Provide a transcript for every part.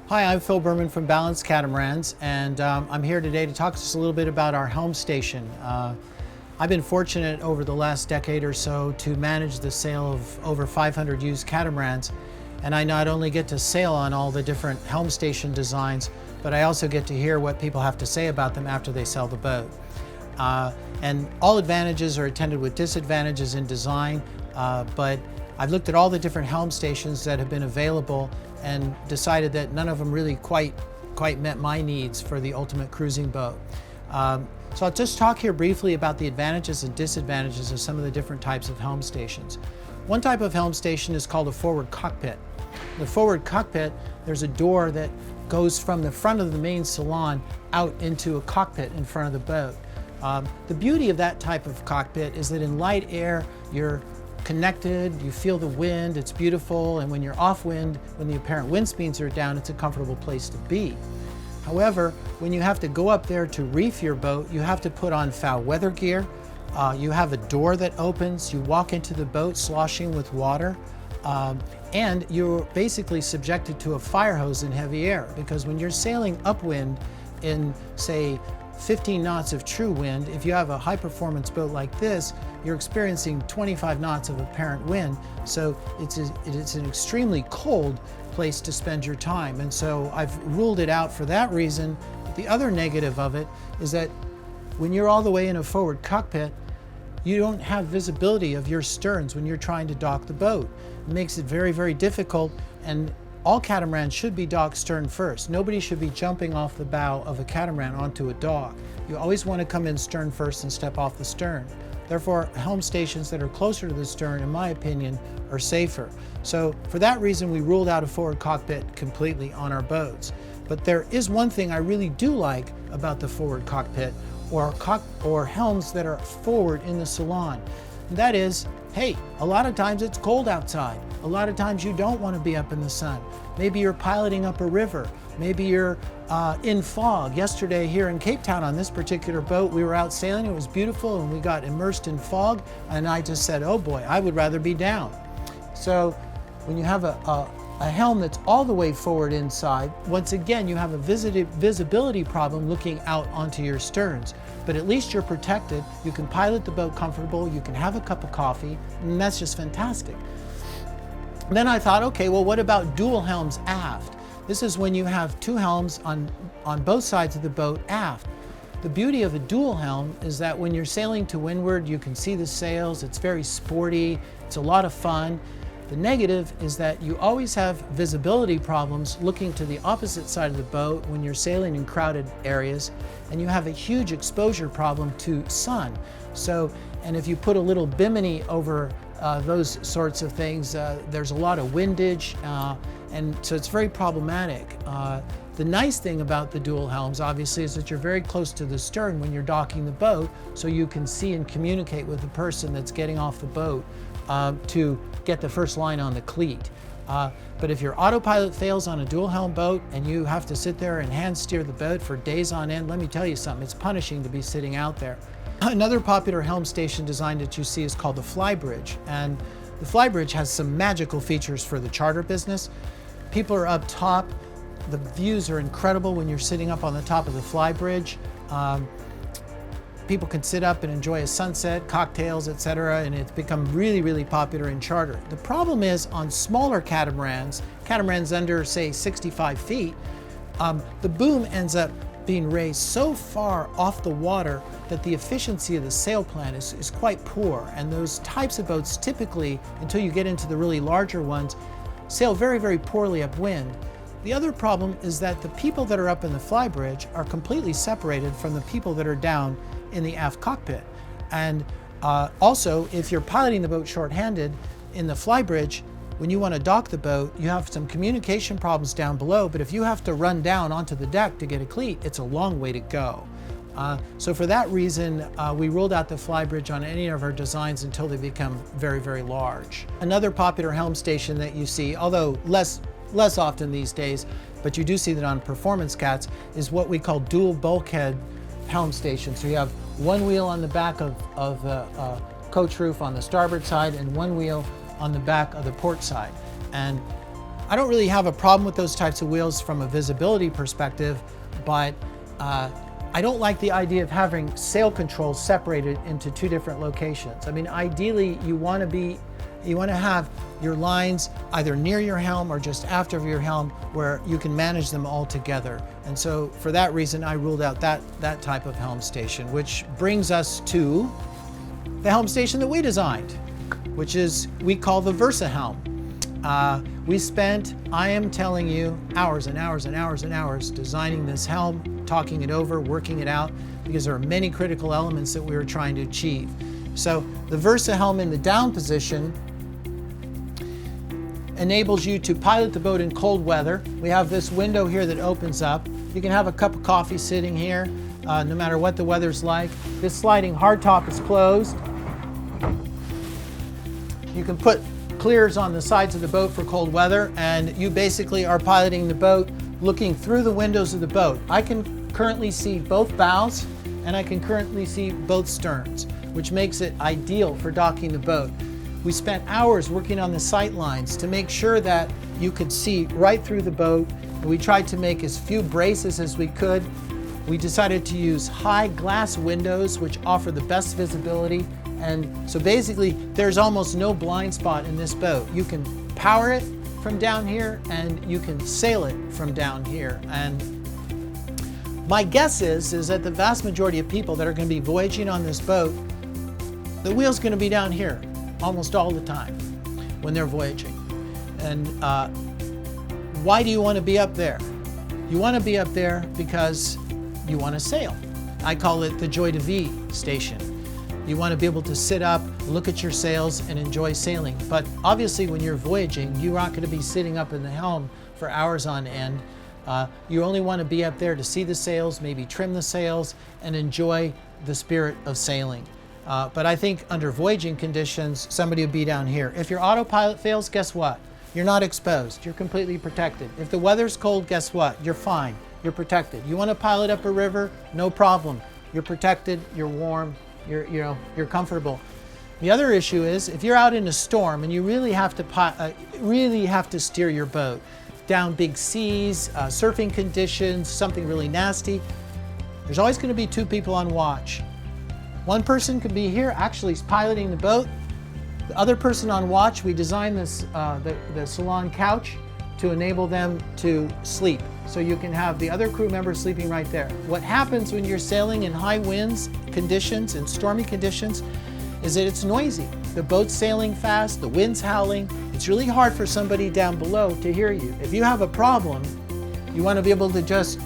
Hi, I'm Phillip Berman from Balance Catamarans, and I'm here today to talk just a little bit about our helm station. I've been fortunate over the last decade or so to manage the sale of over 500 used catamarans, and I not only get to sail on all the different helm station designs, but I also get to hear what people have to say about them after they sell the boat. And all advantages are attended with disadvantages in design, but I've looked at all the different helm stations that have been available and decided that none of them really quite met my needs for the ultimate cruising boat. So I'll just talk here briefly about the advantages and disadvantages of some of the different types of helm stations. One type of helm station is called a forward cockpit. The forward cockpit, there's a door that goes from the front of the main salon out into a cockpit in front of the boat. The beauty of that type of cockpit is that in light air, you're connected, you feel the wind, it's beautiful, and when you're off wind, when the apparent wind speeds are down, it's a comfortable place to be. However, when you have to go up there to reef your boat, you have to put on foul weather gear, you have a door that opens, you walk into the boat sloshing with water, and you're basically subjected to a fire hose in heavy air, because when you're sailing upwind in, say, 15 knots of true wind, if you have a high-performance boat like this, you're experiencing 25 knots of apparent wind, so it's an extremely cold place to spend your time, and so I've ruled it out for that reason. But the other negative of it is that when you're all the way in a forward cockpit, you don't have visibility of your sterns when you're trying to dock the boat. It makes it very, very difficult, and all catamarans should be docked stern first. Nobody should be jumping off the bow of a catamaran onto a dock. You always want to come in stern first and step off the stern. Therefore, helm stations that are closer to the stern, in my opinion, are safer. So for that reason, we ruled out a forward cockpit completely on our boats. But there is one thing I really do like about the forward cockpit, or helms that are forward in the salon. And that is, hey, a lot of times it's cold outside. A lot of times you don't want to be up in the sun. Maybe you're piloting up a river. Maybe you're in fog. Yesterday here in Cape Town on this particular boat, we were out sailing, it was beautiful, and we got immersed in fog, and I just said, oh boy, I would rather be down. So when you have a helm that's all the way forward inside, once again, you have a visibility problem looking out onto your sterns. But at least you're protected. You can pilot the boat comfortable, you can have a cup of coffee, and that's just fantastic. Then I thought, okay, well, what about dual helms aft? This is when you have two helms on both sides of the boat aft. The beauty of a dual helm is that when you're sailing to windward, you can see the sails, it's very sporty, it's a lot of fun. The negative is that you always have visibility problems looking to the opposite side of the boat when you're sailing in crowded areas, and you have a huge exposure problem to sun. So, and if you put a little bimini over those sorts of things, there's a lot of windage, and so it's very problematic. The nice thing about the dual helms, obviously, is that you're very close to the stern when you're docking the boat, so you can see and communicate with the person that's getting off the boat to get the first line on the cleat. But if your autopilot fails on a dual helm boat and you have to sit there and hand steer the boat for days on end, let me tell you something, it's punishing to be sitting out there. Another popular helm station design that you see is called the flybridge, and the flybridge has some magical features for the charter business. People are up top, the views are incredible when you're sitting up on the top of the flybridge. People can sit up and enjoy a sunset, cocktails, etc., and it's become really, really popular in charter. The problem is on smaller catamarans under, say, 65 feet, the boom ends up being raised so far off the water that the efficiency of the sail plan is quite poor. And those types of boats typically, until you get into the really larger ones, sail very, very poorly upwind. The other problem is that the people that are up in the flybridge are completely separated from the people that are down in the aft cockpit. And also, if you're piloting the boat short-handed in the flybridge, when you want to dock the boat, you have some communication problems down below, but if you have to run down onto the deck to get a cleat, it's a long way to go. So for that reason, we ruled out the flybridge on any of our designs until they become very, very large. Another popular helm station that you see, although less often these days, but you do see that on performance cats, is what we call dual bulkhead helm station. So you have one wheel on the back of the coach roof on the starboard side and one wheel on the back of the port side. And I don't really have a problem with those types of wheels from a visibility perspective, but I don't like the idea of having sail controls separated into two different locations. I mean, ideally, you want to have your lines either near your helm or just after your helm where you can manage them all together. And so for that reason, I ruled out that type of helm station, which brings us to the helm station that we designed, which is we call the Versa-Helm. We spent, I am telling you, hours and hours and hours and hours designing this helm, talking it over, working it out, because there are many critical elements that we were trying to achieve. So the Versa-Helm in the down position enables you to pilot the boat in cold weather. We have this window here that opens up. You can have a cup of coffee sitting here, no matter what the weather's like. This sliding hardtop is closed. You can put clears on the sides of the boat for cold weather, and you basically are piloting the boat looking through the windows of the boat. I can currently see both bows and I can currently see both sterns, which makes it ideal for docking the boat. We spent hours working on the sight lines to make sure that you could see right through the boat. We tried to make as few braces as we could. We decided to use high glass windows, which offer the best visibility. And so basically, there's almost no blind spot in this boat. You can power it from down here and you can sail it from down here. And my guess is that the vast majority of people that are going to be voyaging on this boat, the wheel's going to be down here almost all the time when they're voyaging. And why do you want to be up there? You want to be up there because you want to sail. I call it the Joy to V station. You want to be able to sit up, look at your sails, and enjoy sailing. But obviously when you're voyaging, you're not going to be sitting up in the helm for hours on end. You only want to be up there to see the sails, maybe trim the sails, and enjoy the spirit of sailing. But I think under voyaging conditions, somebody would be down here. If your autopilot fails, guess what? You're not exposed. You're completely protected. If the weather's cold, guess what? You're fine. You're protected. You want to pilot up a river? No problem. You're protected. You're warm. You're comfortable. The other issue is if you're out in a storm and you really have to steer your boat down big seas, surfing conditions, something really nasty, there's always going to be two people on watch. One person could be here, actually piloting the boat. The other person on watch, we designed this the salon couch to enable them to sleep. So you can have the other crew member sleeping right there. What happens when you're sailing in high winds conditions and stormy conditions is that it's noisy. The boat's sailing fast, the wind's howling. It's really hard for somebody down below to hear you. If you have a problem, you want to be able to just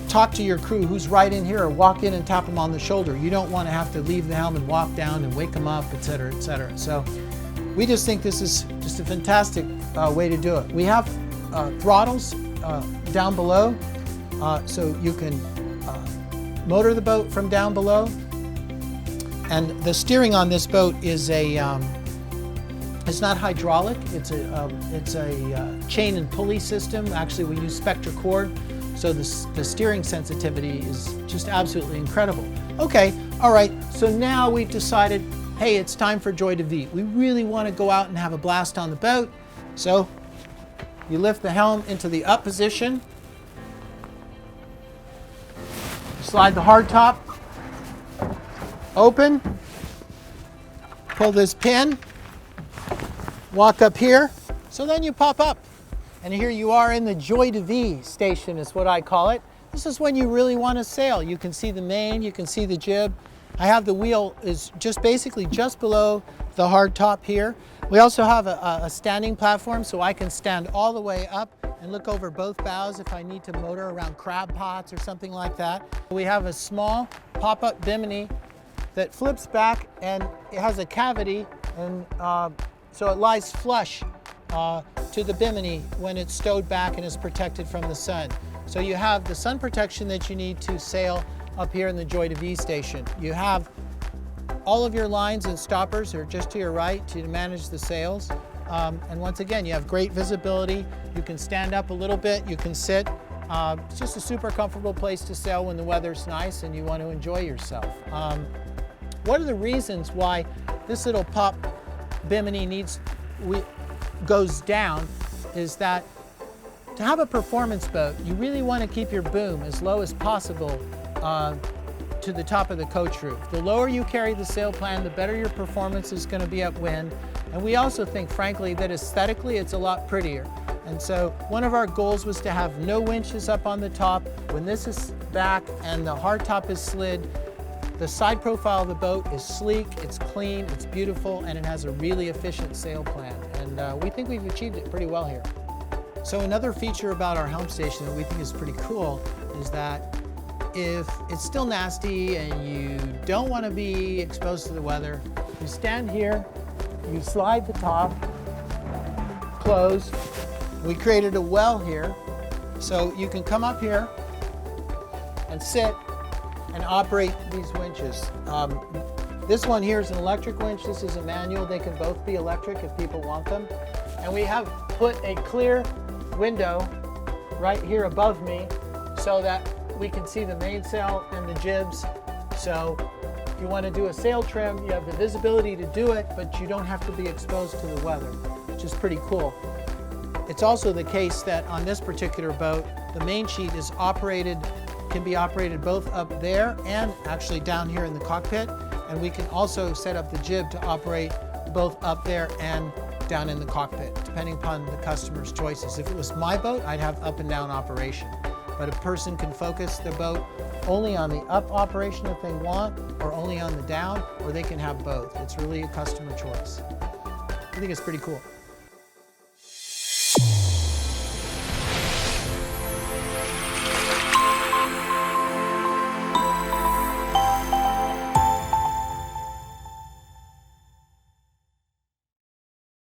talk to your crew who's right in here or walk in and tap them on the shoulder. You don't want to have to leave the helm and walk down and wake them up, etc., etc. So we just think this is just a fantastic way to do it. We have throttles down below, so you can motor the boat from down below. And the steering on this boat is it's not hydraulic. It's a chain and pulley system. Actually, we use Spectra cord, so the steering sensitivity is just absolutely incredible. Okay, all right. So now we've decided, hey, it's time for Joy to V. We really want to go out and have a blast on the boat. So you lift the helm into the up position. Slide the hardtop open. Pull this pin. Walk up here. So then you pop up. And here you are in the Joy to V station is what I call it. This is when you really want to sail. You can see the main, you can see the jib. I have the wheel is just basically just below the hard top here. We also have a standing platform, so I can stand all the way up and look over both bows if I need to motor around crab pots or something like that. We have a small pop-up bimini that flips back, and it has a cavity, and so it lies flush to the bimini when it's stowed back and is protected from the sun. So you have the sun protection that you need to sail up here in the Joy to V station. You have all of your lines and stoppers are just to your right to manage the sails. And once again, you have great visibility. You can stand up a little bit, you can sit. It's just a super comfortable place to sail when the weather's nice and you want to enjoy yourself. What are the reasons why this little pop bimini goes down is that to have a performance boat, you really want to keep your boom as low as possible to the top of the coach roof. The lower you carry the sail plan, the better your performance is going to be upwind. And we also think, frankly, that aesthetically it's a lot prettier. And so one of our goals was to have no winches up on the top. When this is back and the hardtop is slid, the side profile of the boat is sleek, it's clean, it's beautiful, and it has a really efficient sail plan. And we think we've achieved it pretty well here. So another feature about our helm station that we think is pretty cool is that if it's still nasty and you don't want to be exposed to the weather, you stand here, you slide the top, close. We created a well here, so you can come up here and sit and operate these winches. This one here is an electric winch, this is a manual. They can both be electric if people want them. And we have put a clear window right here above me so that we can see the mainsail and the jibs. So if you want to do a sail trim, you have the visibility to do it, but you don't have to be exposed to the weather, which is pretty cool. It's also the case that on this particular boat, the main sheet is can be operated both up there and actually down here in the cockpit. And we can also set up the jib to operate both up there and down in the cockpit, depending upon the customer's choices. If it was my boat, I'd have up and down operation. But a person can focus their boat only on the up operation if they want, or only on the down, or they can have both. It's really a customer choice. I think it's pretty cool.